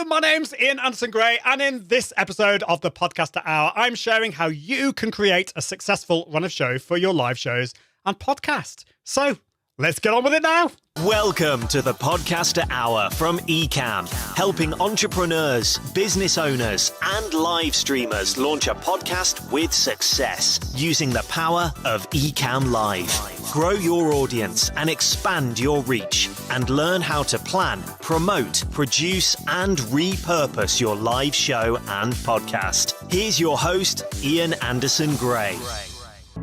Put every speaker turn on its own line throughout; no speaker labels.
my name's Ian Anderson Gray, and in this episode of the Podcaster Hour, I'm sharing how you can create a successful run of show for your live shows and podcast. So, let's get on with it now.
Welcome to the Podcaster Hour from Ecamm, helping entrepreneurs, business owners, and live streamers launch a podcast with success using the power of Ecamm Live. Grow your audience and expand your reach, and learn how to plan, promote, produce, and repurpose your live show and podcast. Here's your host, Ian Anderson Gray.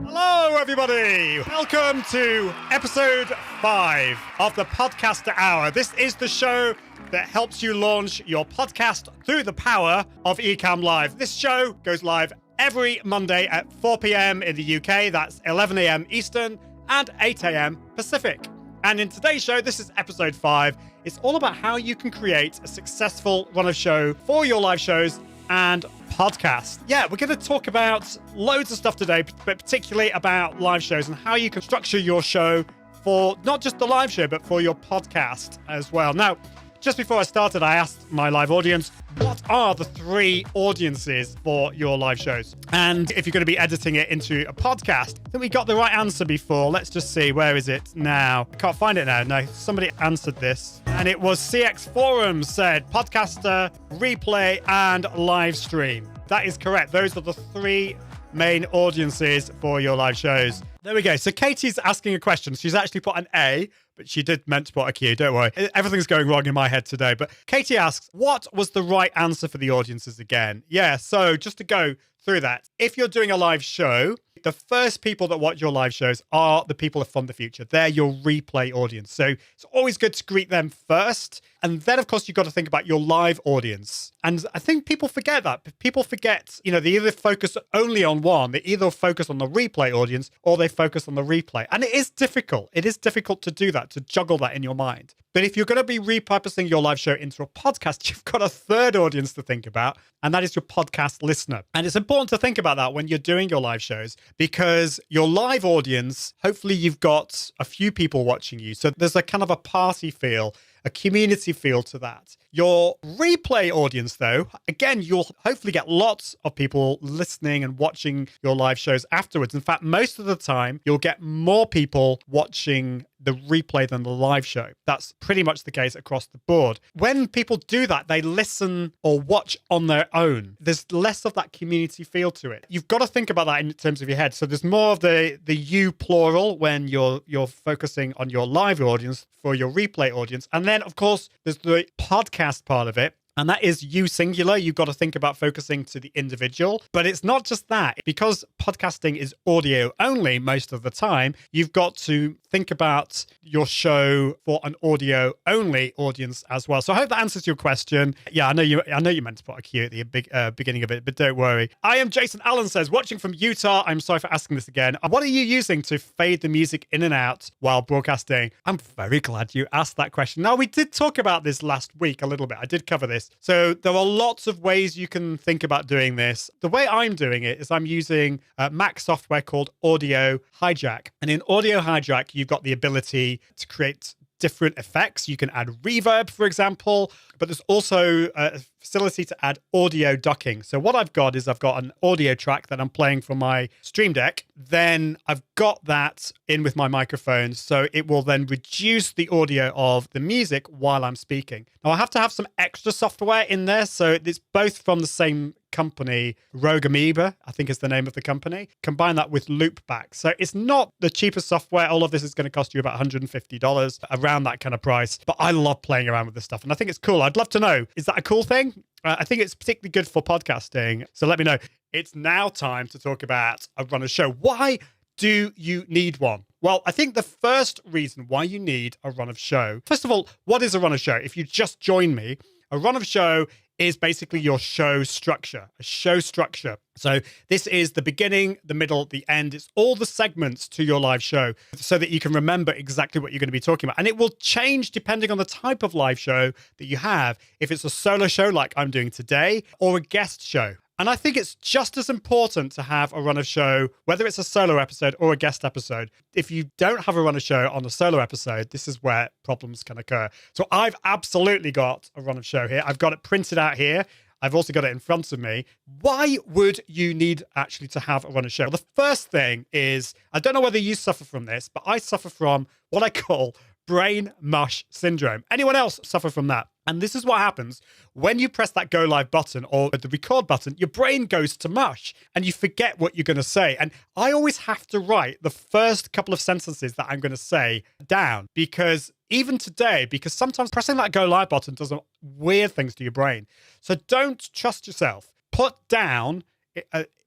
Hello, everybody. Welcome to episode 5 of the Podcaster Hour. This is the show that helps you launch your podcast through the power of Ecamm Live. This show goes live every Monday at 4 p.m. in the UK. That's 11 a.m. Eastern and 8 a.m. Pacific. And in today's show, this is episode 5. It's all about how you can create a successful run of show for your live shows and podcast. Yeah, we're going to talk about loads of stuff today, but particularly about live shows and how you can structure your show for not just the live show, but for your podcast as well. Now, just before I started, I asked my live audience, what are the 3 audiences for your live shows? And if you're going to be editing it into a podcast, I think we got the right answer before. Let's just see, where is it now? I can't find it now. No, somebody answered this. And it was CX Forums said, podcaster, replay, and live stream. That is correct. Those are the 3 main audiences for your live shows. There we go. So Katie's asking a question. She's actually put an A, but she did meant to put a Q. Don't worry. Everything's going wrong in my head today. But Katie asks, what was the right answer for the audiences again? Yeah, so just to go through that. If you're doing a live show, the first people that watch your live shows are the people from the future. They're your replay audience. So it's always good to greet them first. And then, of course, you've got to think about your live audience. And I think people forget that. People forget, they either focus only on one. They either focus on the replay audience or they focus on the replay. And it is difficult. It is difficult to do that, to juggle that in your mind. But if you're going to be repurposing your live show into a podcast, you've got a third audience to think about, and that is your podcast listener. And it's important to think about that when you're doing your live shows, because your live audience, hopefully you've got a few people watching you. So there's a kind of a party feel, a community feel to that. Your replay audience, though, again, you'll hopefully get lots of people listening and watching your live shows afterwards. In fact, most of the time, you'll get more people watching the replay than the live show. That's pretty much the case across the board. When people do that, they listen or watch on their own. There's less of that community feel to it. You've got to think about that in terms of your head. So there's more of the you plural when you're focusing on your live audience for your replay audience. And then, of course, there's the podcast part of it. And that is you singular. You've got to think about focusing to the individual. But it's not just that. Because podcasting is audio only most of the time, you've got to think about your show for an audio only audience as well. So I hope that answers your question. Yeah, I know you meant to put a Q at the beginning of it, but don't worry. I am Jason Allen says, watching from Utah. I'm sorry for asking this again. What are you using to fade the music in and out while broadcasting? I'm very glad you asked that question. Now, we did talk about this last week a little bit. I did cover this. So there are lots of ways you can think about doing this. The way I'm doing it is I'm using Mac software called Audio Hijack. And in Audio Hijack, you've got the ability to create different effects. You can add reverb, for example, but there's also a facility to add audio ducking. So what I've got is I've got an audio track that I'm playing from my Stream Deck. Then I've got that in with my microphone. So it will then reduce the audio of the music while I'm speaking. Now I have to have some extra software in there. So it's both from the same company, Rogue Amoeba, I think is the name of the company. Combine that with Loopback. So it's not the cheapest software. All of this is going to cost you about $150, around that kind of price. But I love playing around with this stuff. And I think it's cool. I'd love to know, is that a cool thing? I think it's particularly good for podcasting. So let me know. It's now time to talk about a run of show. Why do you need one? Well, I think the first reason why you need a run of show, first of all, what is a run of show? If you just join me, a run of show is basically your show structure, a show structure. So this is the beginning, the middle, the end. It's all the segments to your live show so that you can remember exactly what you're going to be talking about. And it will change depending on the type of live show that you have. If it's a solo show like I'm doing today or a guest show. And I think it's just as important to have a run of show, whether it's a solo episode or a guest episode. If you don't have a run of show on a solo episode, this is where problems can occur. So I've absolutely got a run of show here. I've got it printed out here. I've also got it in front of me. Why would you need actually to have a run of show? Well, the first thing is, I don't know whether you suffer from this, but I suffer from what I call brain mush syndrome. Anyone else suffer from that? And this is what happens when you press that go live button or the record button, your brain goes to mush and you forget what you're going to say. And I always have to write the first couple of sentences that I'm going to say down, because even today, because sometimes pressing that go live button does weird things to your brain. So don't trust yourself. Put down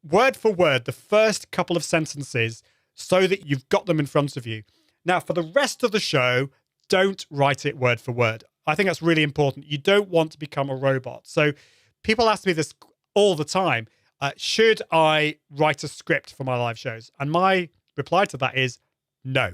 word for word the first couple of sentences so that you've got them in front of you. Now, for the rest of the show, don't write it word for word. I think that's really important. You don't want to become a robot. So people ask me this all the time. Should I write a script for my live shows? And my reply to that is no.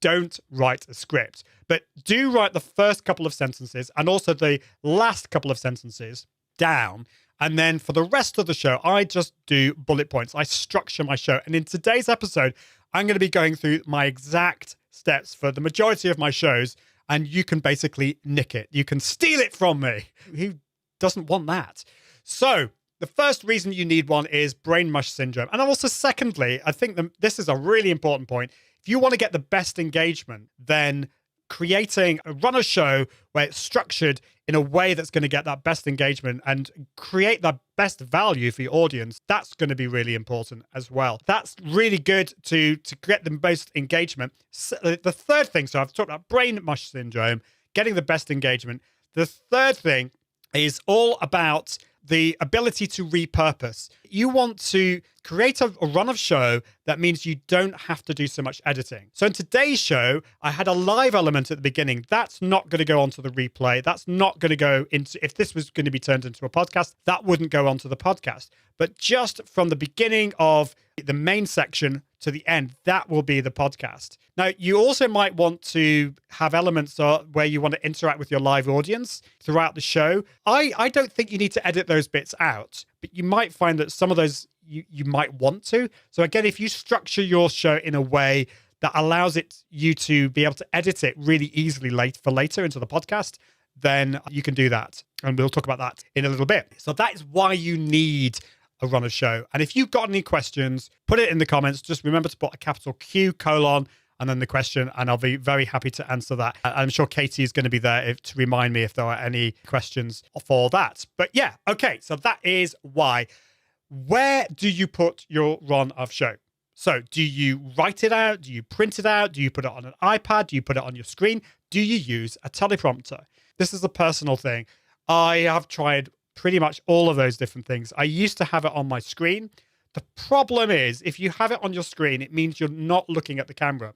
Don't write a script. But do write the first couple of sentences and also the last couple of sentences down. And then for the rest of the show, I just do bullet points. I structure my show. And in today's episode, I'm going to be going through my exact steps for the majority of my shows, and you can basically nick it. You can steal it from me. Who doesn't want that? So the first reason you need one is brain mush syndrome. And also, secondly, I think this is a really important point. If you want to get the best engagement, then creating a run of show where it's structured in a way that's going to get that best engagement and create the best value for your audience, that's going to be really important as well. That's really good to get the best engagement. So the third thing, so I've talked about brain mush syndrome, getting the best engagement. The third thing is all about the ability to repurpose. You want to create a run of show that means you don't have to do so much editing. So in today's show, I had a live element at the beginning. That's not going to go onto the replay. That's not going to go into, if this was going to be turned into a podcast, that wouldn't go onto the podcast. But just from the beginning of the main section to the end, that will be the podcast. Now, you also might want to have elements where you want to interact with your live audience throughout the show. I don't think you need to edit those bits out, but you might find that some of those you might want to. So again, if you structure your show in a way that allows you to be able to edit it really easily later into the podcast, then you can do that. And we'll talk about that in a little bit. So that is why you need a run of show. And if you've got any questions, put it in the comments. Just remember to put a capital Q : and then the question, and I'll be very happy to answer that. I'm sure Katie is going to be there to remind me if there are any questions for that. But yeah, okay, so that is why. Where do you put your run of show? So do you write it out? Do you print it out? Do you put it on an iPad? Do you put it on your screen? Do you use a teleprompter? This is a personal thing. I have tried pretty much all of those different things. I used to have it on my screen. The problem is, if you have it on your screen, it means you're not looking at the camera.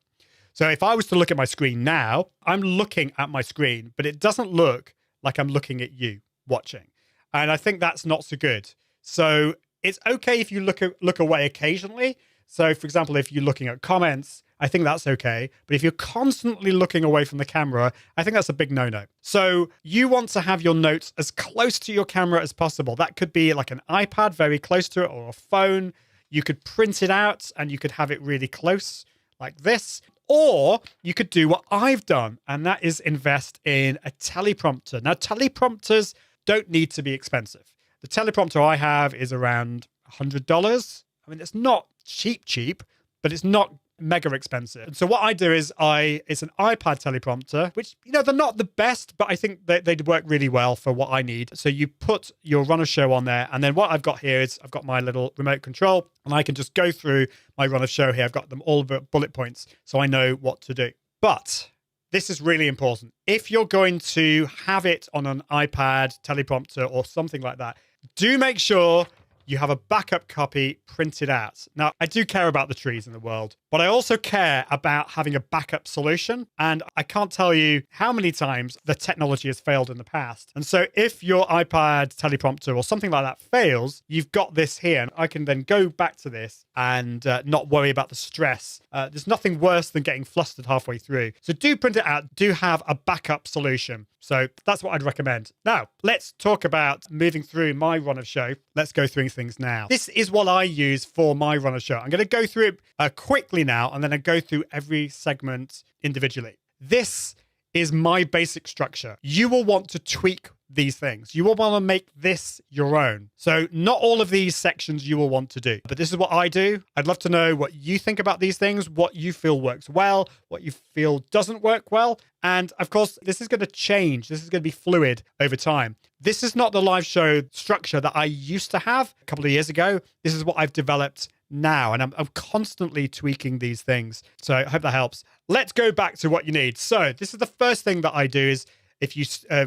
So if I was to look at my screen now, I'm looking at my screen, but it doesn't look like I'm looking at you watching. And I think that's not so good. So it's okay if you look away occasionally. So for example, if you're looking at comments, I think that's okay. But if you're constantly looking away from the camera, I think that's a big no-no. So you want to have your notes as close to your camera as possible. That could be like an iPad very close to it, or a phone. You could print it out and you could have it really close like this. Or you could do what I've done, and that is invest in a teleprompter. Now, teleprompters don't need to be expensive. The teleprompter I have is around $100. I mean, it's not cheap, but it's not mega expensive. And so what I do is it's an iPad teleprompter, which, they're not the best, but I think they'd work really well for what I need. So you put your run of show on there. And then what I've got here is I've got my little remote control, and I can just go through my run of show here. I've got them all bullet points, so I know what to do. But this is really important. If you're going to have it on an iPad teleprompter or something like that, do make sure you have a backup copy printed out. Now, I do care about the trees in the world, but I also care about having a backup solution. And I can't tell you how many times the technology has failed in the past. And so if your iPad teleprompter or something like that fails, you've got this here. And I can then go back to this and not worry about the stress. There's nothing worse than getting flustered halfway through. So do print it out. Do have a backup solution. So that's what I'd recommend. Now, let's talk about moving through my run of show. Let's go through things now. This is what I use for my Run a Show. I'm going to go through it quickly now, and then I go through every segment individually. This is my basic structure. You will want to tweak these things. You will want to make this your own. So not all of these sections you will want to do, but this is what I do. I'd love to know what you think about these things, what you feel works well, what you feel doesn't work well. And of course, this is going to change. This is going to be fluid over time. This is not the live show structure that I used to have a couple of years ago. This is what I've developed now, and I'm constantly tweaking these things. So I hope that helps. Let's go back to what you need. So this is the first thing that I do is, if you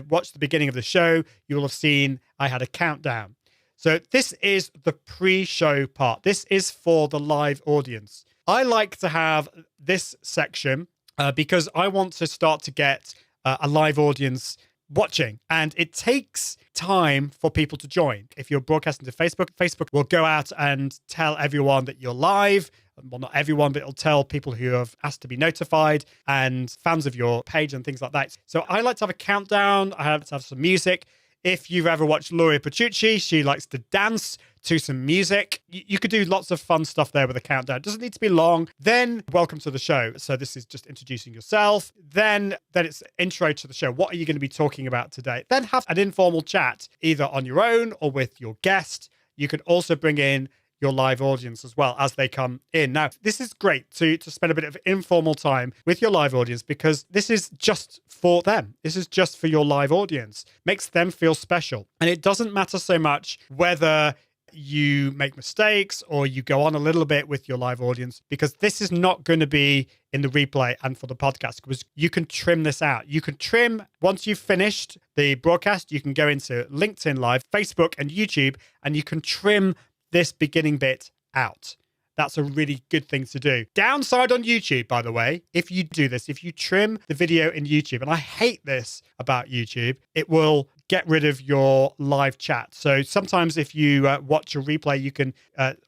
watch the beginning of the show, you will have seen I had a countdown. So this is the pre-show part. This is for the live audience. I like to have this section because I want to start to get a live audience watching, and it takes time for people to join. If you're broadcasting to Facebook, Facebook will go out and tell everyone that you're live. Well, not everyone, but it'll tell people who have asked to be notified and fans of your page and things like that. So I like to have a countdown. I like to have some music. If you've ever watched Luria Paciucci, she likes to dance to some music. You could do lots of fun stuff there with a countdown. It doesn't need to be long. Then welcome to the show. So this is just introducing yourself. Then it's intro to the show. What are you going to be talking about today? Then have an informal chat, either on your own or with your guest. You could also bring in your live audience as well as they come in. Now, this is great to spend a bit of informal time with your live audience because this is just for them. This is just for your live audience. Makes them feel special. And it doesn't matter so much whether you make mistakes or you go on a little bit with your live audience, because this is not going to be in the replay and for the podcast, because you can trim this out. You can trim, once you've finished the broadcast, you can go into LinkedIn Live, Facebook and YouTube, and you can trim this beginning bit out. That's a really good thing to do. Downside on YouTube, by the way, if you do this, if you trim the video in YouTube, and I hate this about YouTube, it will get rid of your live chat. So sometimes if you watch a replay, you can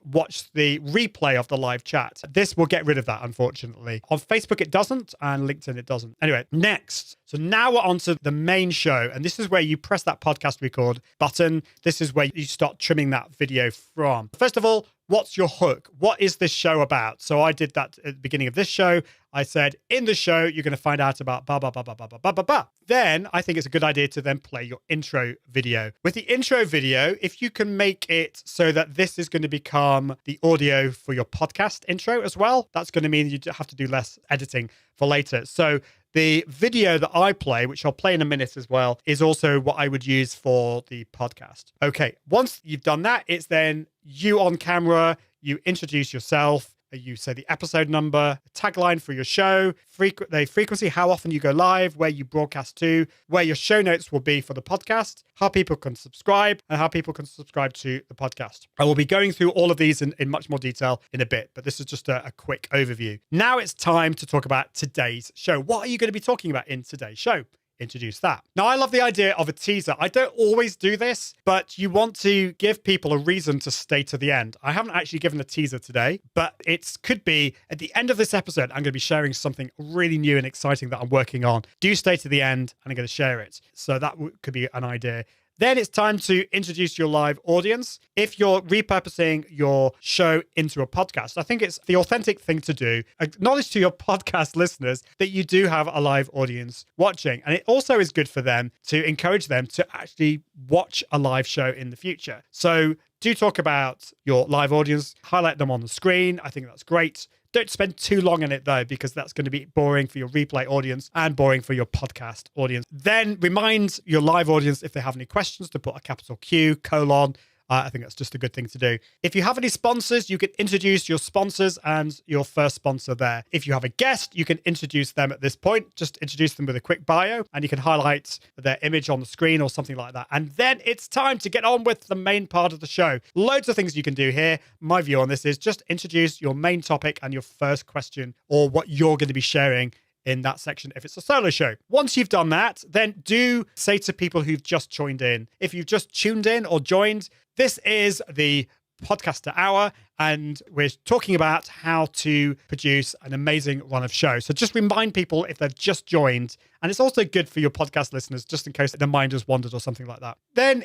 watch the replay of the live chat. This will get rid of that, unfortunately. On Facebook, it doesn't, and LinkedIn, it doesn't. Anyway, next. So now we're on to the main show, and this is where you press that podcast record button. This is where you start trimming that video from. First of all, what's your hook? What is this show about? So I did that at the beginning of this show. I said, in the show, you're going to find out about blah, blah, blah, blah, blah, blah, blah, blah. Then I think it's a good idea to then play your intro video. With the intro video, if you can make it so that this is going to become the audio for your podcast intro as well, that's going to mean you have to do less editing for later. So the video that I play, which I'll play in a minute as well, is also what I would use for the podcast. Okay, once you've done that, it's then you on camera, you introduce yourself, you say the episode number, tagline for your show, the frequency, how often you go live, where you broadcast to, where your show notes will be for the podcast, how people can subscribe, and how people can subscribe to the podcast. I will be going through all of these in much more detail in a bit, but this is just a quick overview. Now it's time to talk about today's show. What are you going to be talking about in today's show? Introduce that. Now, I love the idea of a teaser. I don't always do this, but you want to give people a reason to stay to the end. I haven't actually given a teaser today, but it could be at the end of this episode, I'm going to be sharing something really new and exciting that I'm working on. Do stay to the end, and I'm going to share it. So that could be an idea. Then it's time to introduce your live audience. If you're repurposing your show into a podcast, I think it's the authentic thing to do. Acknowledge to your podcast listeners that you do have a live audience watching. And it also is good for them to encourage them to actually watch a live show in the future. So do talk about your live audience, highlight them on the screen. I think that's great. Don't spend too long in it, though, because that's going to be boring for your replay audience and boring for your podcast audience. Then remind your live audience, if they have any questions, to put a capital Q, colon. I think that's just a good thing to do. If you have any sponsors, you can introduce your sponsors and your first sponsor there. If you have a guest, you can introduce them at this point. Just introduce them with a quick bio, and you can highlight their image on the screen or something like that. And then it's time to get on with the main part of the show. Loads of things you can do here. My view on this is just introduce your main topic and your first question, or what you're going to be sharing in that section if it's a solo show. Once you've done that, then do say to people who've just joined in, if you've just tuned in or joined, this is the Podcaster Hour, and we're talking about how to produce an amazing run of shows. So just remind people if they've just joined, and it's also good for your podcast listeners, just in case their mind has wandered or something like that. Then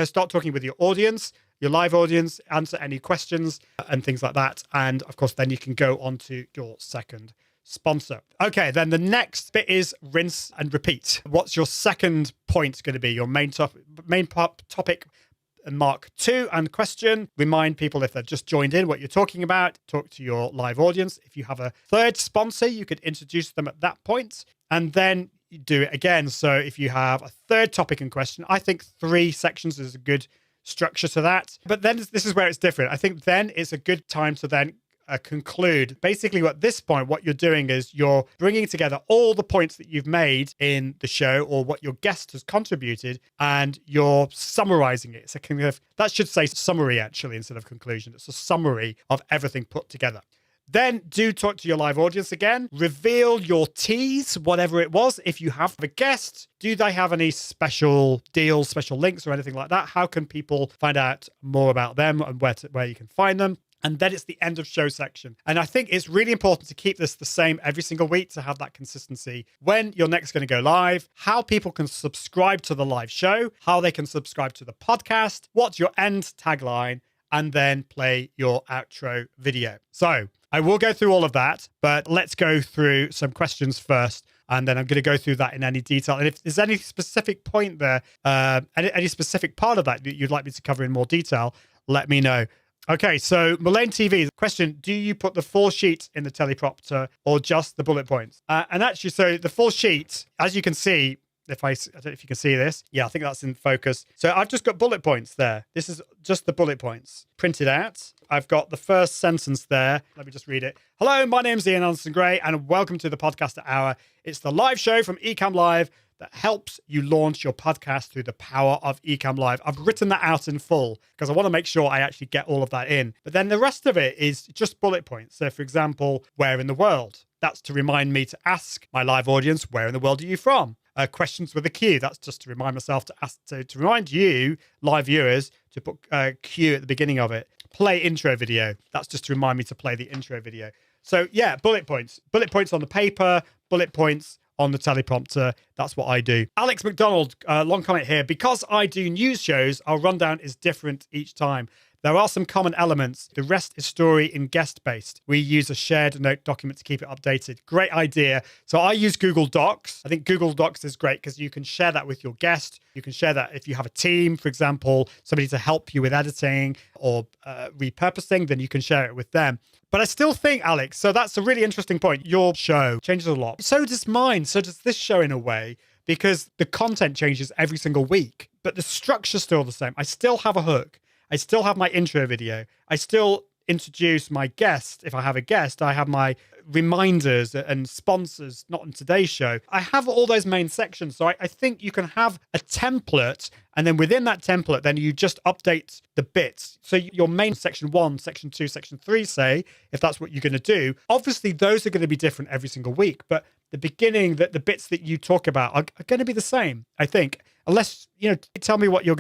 start talking with your audience. your live audience, answer any questions and things like that. And of course, then you can go on to your second sponsor. Okay, then the next bit is rinse and repeat. What's your second point going to be? Your main topic, Mark 2 and question. Remind people if they've just joined in what you're talking about. Talk to your live audience. If you have a third sponsor, you could introduce them at that point, and then you do it again. So if you have a third topic and question, I think 3 sections is a good structure to that. But then this is where it's different. I think then it's a good time to then conclude. Basically, at this point, what you're doing is you're bringing together all the points that you've made in the show or what your guest has contributed, and you're summarizing it. It's a kind of, that should say summary actually instead of conclusion. It's a summary of everything put together. Then do talk to your live audience again. Reveal your tease, whatever it was. If you have a guest, do they have any special deals, special links or anything like that? How can people find out more about them and where you can find them? And then it's the end of show section. And I think it's really important to keep this the same every single week to have that consistency. When you're next going to go live, how people can subscribe to the live show, how they can subscribe to the podcast, what's your end tagline, and then play your outro video. So I will go through all of that, but let's go through some questions first. And then I'm going to go through that in any detail. And if there's any specific point there, any specific part of that you'd like me to cover in more detail, let me know. Okay, so Mullane TV, question, do you put the full sheet in the teleprompter or just the bullet points? And actually, so the full sheet, as you can see, I don't know if you can see this. Yeah, I think that's in focus. So I've just got bullet points there. This is just the bullet points printed out. I've got the first sentence there. Let me just read it. Hello, my name's Ian Anderson-Gray, and welcome to the Podcaster Hour. It's the live show from Ecamm Live that helps you launch your podcast through the power of Ecamm Live. I've written that out in full because I want to make sure I actually get all of that in. But then the rest of it is just bullet points. So for example, where in the world? That's to remind me to ask my live audience, where in the world are you from? Questions with a Q. That's just to remind myself to remind you, live viewers, to put Q at the beginning of it. Play intro video. That's just to remind me to play the intro video. So yeah, bullet points. Bullet points on the paper, bullet points on the teleprompter. That's what I do. Alex McDonald, long comment here. Because I do news shows, our rundown is different each time. There are some common elements. The rest is story and guest-based. We use a shared note document to keep it updated. Great idea. So I use Google Docs. I think Google Docs is great because you can share that with your guest. You can share that if you have a team, for example, somebody to help you with editing or repurposing, then you can share it with them. But I still think, Alex, so that's a really interesting point. Your show changes a lot. So does mine. So does this show in a way, because the content changes every single week, but the structure's still the same. I still have a hook. I still have my intro video. I still introduce my guest. If I have a guest, I have my reminders and sponsors, not on today's show. I have all those main sections. So I think you can have a template, and then within that template, then you just update the bits. So your main section 1, section 2, section 3, say, if that's what you're going to do. Obviously, those are going to be different every single week, but the beginning, the bits that you talk about are going to be the same, I think. Unless, tell me what you're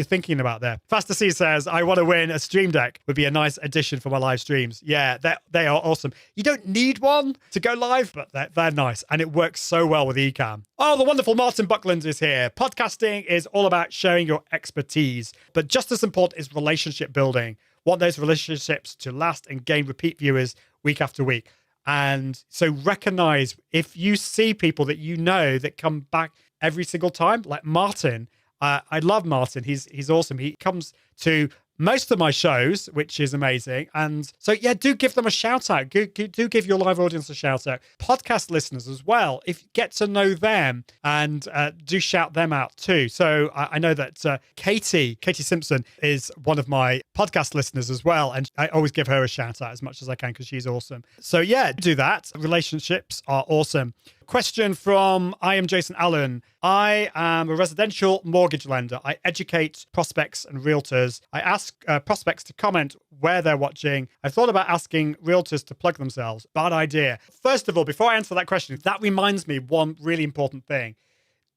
thinking about there. Faster C says, I want to win a Stream Deck. Would be a nice addition for my live streams. Yeah, they are awesome. You don't need one to go live, but they're nice. And it works so well with Ecamm. Oh, the wonderful Martin Buckland is here. Podcasting is all about sharing your expertise. But just as important is relationship building. Want those relationships to last and gain repeat viewers week after week. And so recognize if you see people that that come back every single time, like Martin. I love Martin. He's awesome. He comes to most of my shows, which is amazing. And so, yeah, do give them a shout out. Do give your live audience a shout out. Podcast listeners as well. If get to know them and do shout them out too. So I know that Katie Simpson is one of my podcast listeners as well. And I always give her a shout out as much as I can because she's awesome. So yeah, do that. Relationships are awesome. Question from I am Jason Allen. I am a residential mortgage lender. I educate prospects and realtors. I ask prospects to comment where they're watching. I thought about asking realtors to plug themselves. Bad idea. First of all, before I answer that question, that reminds me one really important thing.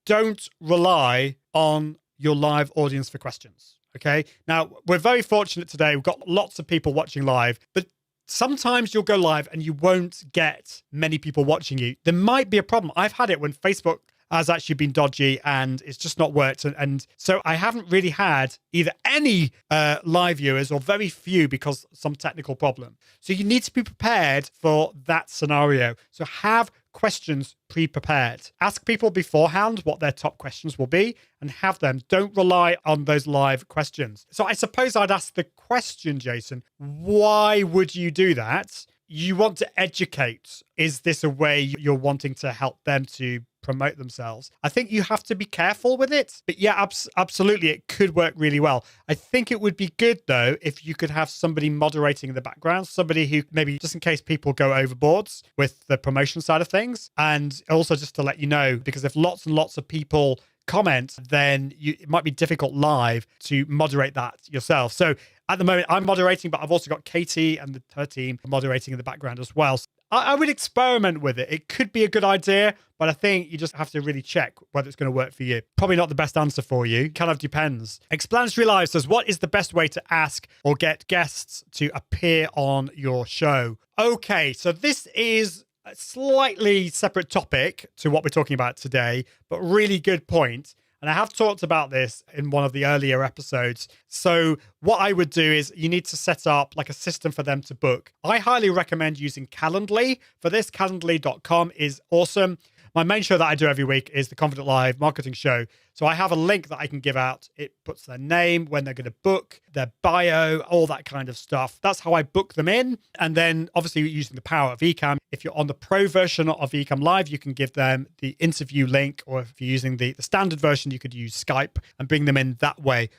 Don't rely on your live audience for questions. Okay. Now, we're very fortunate today. We've got lots of people watching live, but sometimes you'll go live and you won't get many people watching you. There might be a problem. I've had it when Facebook has actually been dodgy and it's just not worked. And so I haven't really had either any live viewers or very few because some technical problem. So you need to be prepared for that scenario. So have questions pre-prepared. Ask people beforehand what their top questions will be and have them. Don't rely on those live questions. So I suppose I'd ask the question, Jason, why would you do that? You want to educate. Is this a way you're wanting to help them to promote themselves? I think you have to be careful with it. But yeah, absolutely, it could work really well. I think it would be good, though, if you could have somebody moderating in the background, somebody who maybe just in case people go overboards with the promotion side of things. And also just to let you know, because if lots and lots of people comment, then it might be difficult live to moderate that yourself. So at the moment, I'm moderating, but I've also got Katie and her team moderating in the background as well. So I would experiment with it. It could be a good idea, but I think you just have to really check whether it's going to work for you. Probably not the best answer for you. Kind of depends. Explanatory Live says, what is the best way to ask or get guests to appear on your show? Okay, so this is a slightly separate topic to what we're talking about today, but really good point. And I have talked about this in one of the earlier episodes. So what I would do is you need to set up like a system for them to book. I highly recommend using Calendly for this. Calendly.com is awesome. My main show that I do every week is the Confident Live marketing show. So I have a link that I can give out. It puts their name, when they're going to book, their bio, all that kind of stuff. That's how I book them in. And then obviously using the power of Ecamm. If you're on the pro version of Ecamm Live, you can give them the interview link. Or if you're using the standard version, you could use Skype and bring them in that way.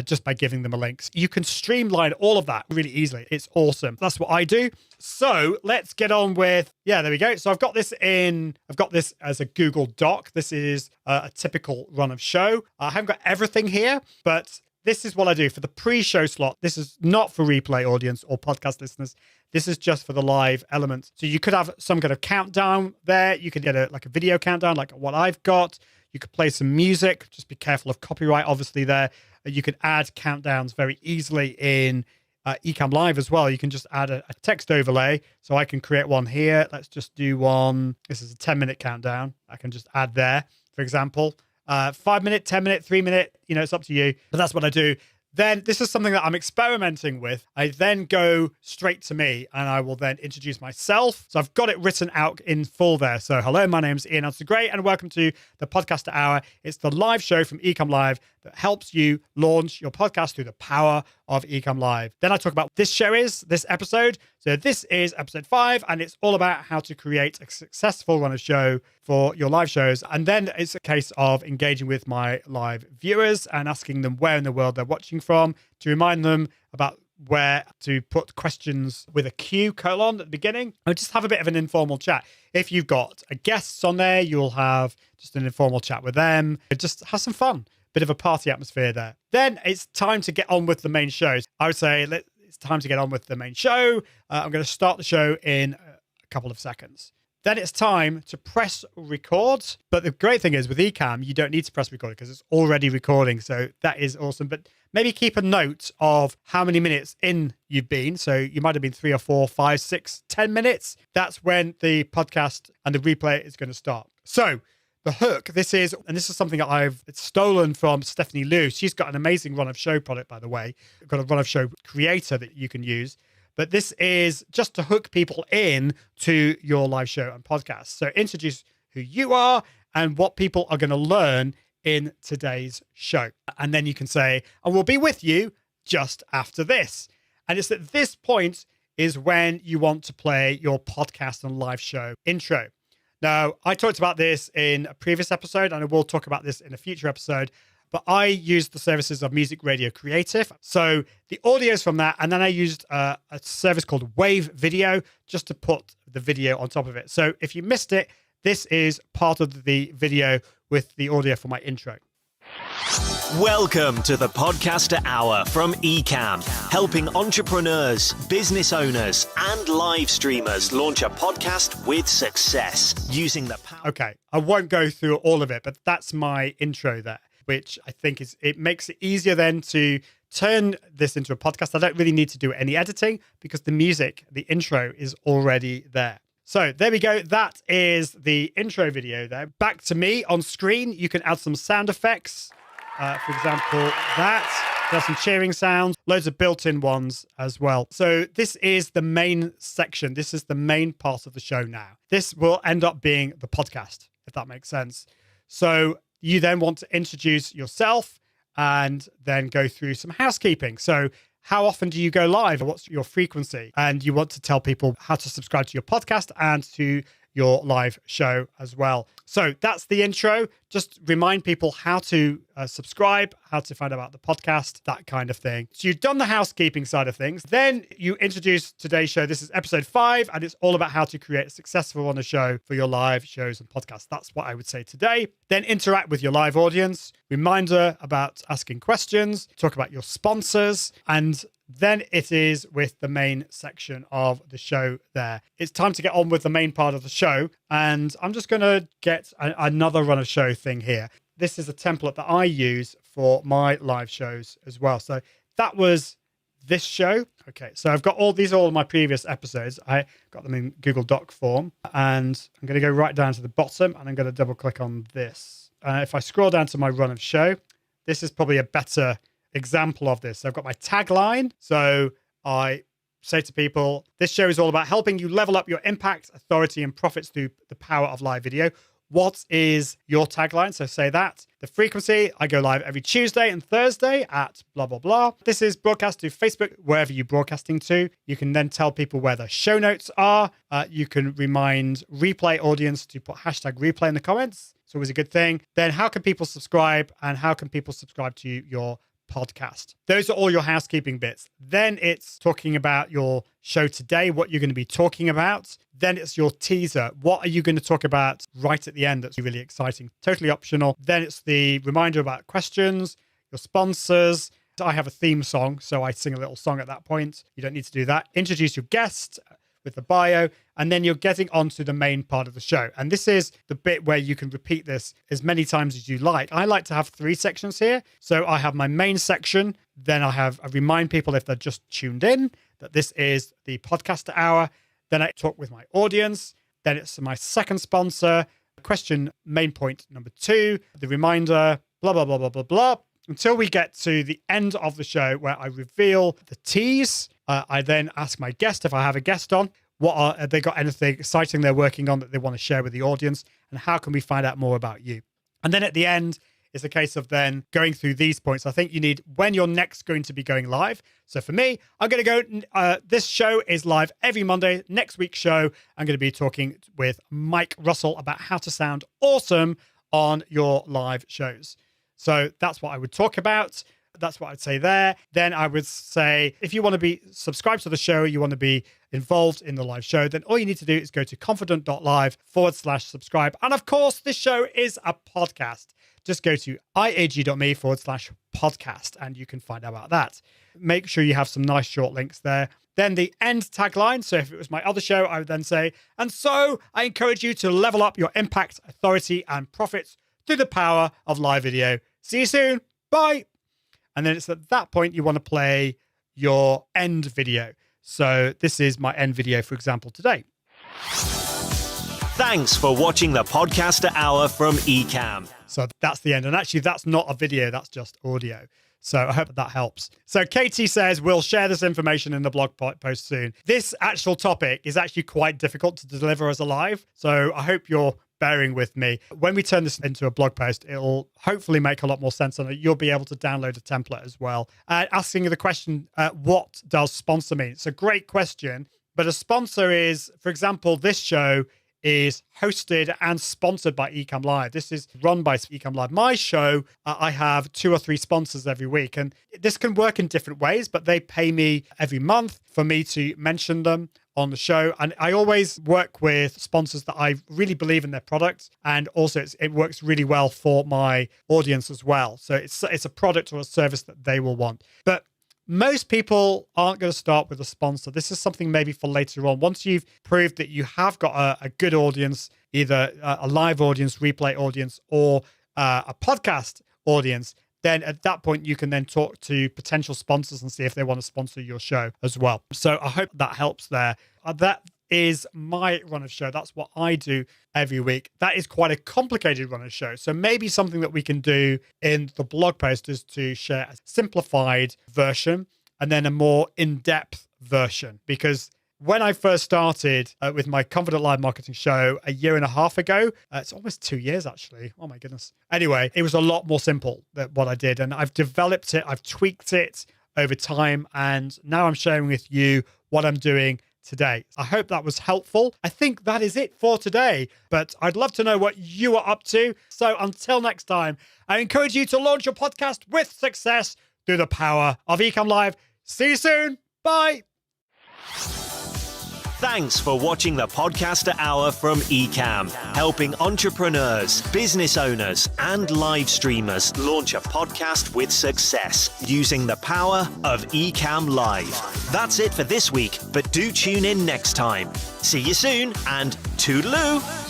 Just by giving them a link. You can streamline all of that really easily. It's awesome. That's what I do. So let's get on with, there we go. So I've got this as a Google Doc. This is a typical run of show. I haven't got everything here, but this is what I do for the pre-show slot. This is not for replay audience or podcast listeners. This is just for the live element. So you could have some kind of countdown there. You could get a video countdown like what I've got. You could play some music. Just be careful of copyright, obviously, there. You could add countdowns very easily in Ecamm Live as well. You can just add a text overlay. So I can create one here. Let's just do one. This is a 10-minute countdown. I can just add there, for example. 5-minute, 10-minute, 3-minute, it's up to you. But that's what I do. Then this is something that I'm experimenting with. I then go straight to me and I will then introduce myself. So I've got it written out in full there. So hello, my name's Ian Gray and welcome to the Podcaster Hour. It's the live show from Ecamm Live that helps you launch your podcast through the power of Ecamm Live. Then I talk about this episode. So this is episode 5 and it's all about how to create a successful run of show for your live shows. And then it's a case of engaging with my live viewers and asking them where in the world they're watching from to remind them about where to put questions with a Q colon at the beginning. Or just have a bit of an informal chat. If you've got guests on there, you'll have just an informal chat with them. Just have some fun. Bit of a party atmosphere there. Then it's time to get on with the main show. I would say it's time to get on with the main show. I'm going to start the show in a couple of seconds. Then it's time to press record. But the great thing is with Ecamm, you don't need to press record because it's already recording. So that is awesome. But maybe keep a note of how many minutes in you've been. So you might have been 3 or 4, 5, 6, 10 minutes. That's when the podcast and the replay is going to start. So the hook, this is something that I've stolen from Stephanie Liu. She's got an amazing run of show product, by the way. We've got a run of show creator that you can use. But this is just to hook people in to your live show and podcast. So introduce who you are and what people are going to learn in today's show. And then you can say, and we'll be with you just after this. And it's at this point is when you want to play your podcast and live show intro. Now, I talked about this in a previous episode, and I will talk about this in a future episode, but I used the services of Music Radio Creative. So the audio is from that, and then I used a service called Wave Video just to put the video on top of it. So if you missed it, this is part of the video with the audio for my intro.
Welcome to the Podcaster Hour from Ecamm, helping entrepreneurs, business owners, and live streamers launch a podcast with success using the power.
Okay, I won't go through all of it, but that's my intro there, which I think it makes it easier then to turn this into a podcast. I don't really need to do any editing because the music, the intro is already there. So there we go. That is the intro video there. Back to me on screen. You can add some sound effects. For example, that. There's some cheering sounds, loads of built-in ones as well. So this is the main section. This is the main part of the show now. This will end up being the podcast, if that makes sense. So you then want to introduce yourself and then go through some housekeeping. So how often do you go live? What's your frequency? And you want to tell people how to subscribe to your podcast and to your live show as well. So that's the intro. Just remind people how to subscribe, how to find out about the podcast, that kind of thing. So you've done the housekeeping side of things. Then you introduce today's show. This is episode 5, and it's all about how to create a successful on a show for your live shows and podcasts. That's what I would say today. Then interact with your live audience. Reminder about asking questions. Talk about your sponsors. And then it is with the main section of the show there. It's time to get on with the main part of the show. And I'm just going to get another run of show thing here. This is a template that I use for my live shows as well. So that was this show. Okay, so I've got all of my previous episodes. I got them in Google Doc form. And I'm going to go right down to the bottom and I'm going to double click on this. If I scroll down to my run of show, this is probably a better example of this. So I've got my tagline. So I say to people, this show is all about helping you level up your impact, authority, and profits through the power of live video. What is your tagline? So say that. The frequency, I go live every Tuesday and Thursday at blah, blah, blah. This is broadcast to Facebook, wherever you're broadcasting to. You can then tell people where the show notes are. You can remind replay audience to put hashtag replay in the comments. It's always a good thing. Then how can people subscribe, and how can people subscribe to your podcast? Those are all your housekeeping bits. Then it's talking about your show today, what you're going to be talking about. Then it's your teaser. What are you going to talk about right at the end that's really exciting? Totally optional. Then it's the reminder about questions, your sponsors. I have a theme song, so I sing a little song at that point. You don't need to do that. Introduce your guest with the bio, and then you're getting onto the main part of the show. And this is the bit where you can repeat this as many times as you like. I like to have 3 sections here. So I have my main section, then I remind people if they're just tuned in that this is the podcaster hour. Then I talk with my audience. Then it's my second sponsor, question main point number 2, the reminder, blah, blah, blah, blah, blah, blah, until we get to the end of the show where I reveal the tease. I then ask my guest, if I have a guest on, have they got anything exciting they're working on that they want to share with the audience, and how can we find out more about you? And then at the end, it's a case of then going through these points. I think you need when you're next going to be going live. So for me, I'm going to go, this show is live every Monday. Next week's show, I'm going to be talking with Mike Russell about how to sound awesome on your live shows. So that's what I would talk about. That's what I'd say there. Then I would say, if you want to be subscribed to the show, you want to be involved in the live show, then all you need to do is go to confident.live/subscribe. And of course, this show is a podcast. Just go to iag.me/podcast and you can find out about that. Make sure you have some nice short links there. Then the end tagline. So if it was my other show, I would then say, and so I encourage you to level up your impact, authority, and profits through the power of live video. See you soon. Bye. And then it's at that point you want to play your end video. So this is my end video, for example, today.
Thanks for watching the Podcaster Hour from Ecamm.
So that's the end. And actually, that's not a video. That's just audio. So I hope that helps. So Katie says, we'll share this information in the blog post soon. This actual topic is actually quite difficult to deliver as a live. So I hope you're bearing with me. When we turn this into a blog post, it'll hopefully make a lot more sense, and you'll be able to download a template as well. Asking the question, what does sponsor mean? It's a great question, but a sponsor is, for example, this show is hosted and sponsored by Ecamm Live. This is run by Ecamm Live. My show, I have 2 or 3 sponsors every week, and this can work in different ways, but they pay me every month for me to mention them on the show. And I always work with sponsors that I really believe in their products, and also it works really well for my audience as well. So it's a product or a service that they will want. But most people aren't going to start with a sponsor. This is something maybe for later on. Once you've proved that you have got a good audience, either a live audience, replay audience, or a podcast audience, then at that point you can then talk to potential sponsors and see if they want to sponsor your show as well. So I hope that helps there. is my run-of show. That's what I do every week. That is quite a complicated run-of show. So maybe something that we can do in the blog post is to share a simplified version and then a more in-depth version. Because when I first started with my Confident Live Marketing show a year and a half ago, it's almost 2 years actually. Oh my goodness. Anyway, it was a lot more simple than what I did. And I've developed it, I've tweaked it over time. And now I'm sharing with you what I'm doing today. I hope that was helpful. I think that is it for today, but I'd love to know what you are up to. So until next time, I encourage you to launch your podcast with success through the power of Ecamm Live. See you soon. Bye.
Thanks for watching the Podcaster Hour from Ecamm, helping entrepreneurs, business owners, and live streamers launch a podcast with success using the power of Ecamm Live. That's it for this week, but do tune in next time. See you soon, and toodaloo!